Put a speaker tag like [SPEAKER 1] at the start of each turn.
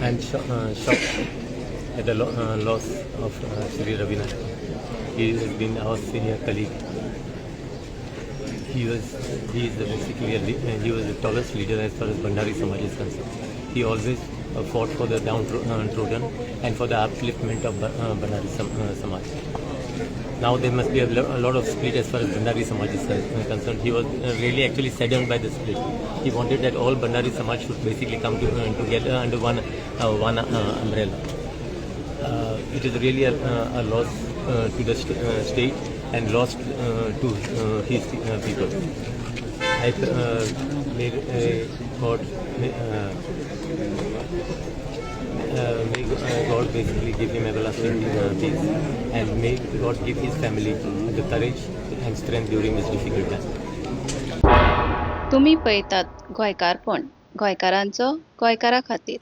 [SPEAKER 1] I'm shocked at the loss of Sri Ravinathan. He has been our senior colleague. He is basically he was the tallest leader as far as Bandari Samaj is concerned. He always fought for the downtrodden and for the upliftment of Bandari Samaj. Now there must be a lot of split as far as Bandari Samaj is concerned. He was really actually saddened by the split. He wanted that all Bandari Samaj should basically come together under one umbrella. It is really a loss to the state and loss to his people. I may God may God basically give him everlasting peace, and may God give his family the courage and strength during this difficult time.
[SPEAKER 2] तुम्ही पळयतात गोंयकारपण, गोंयकारांचो गोंयकारा खातीर.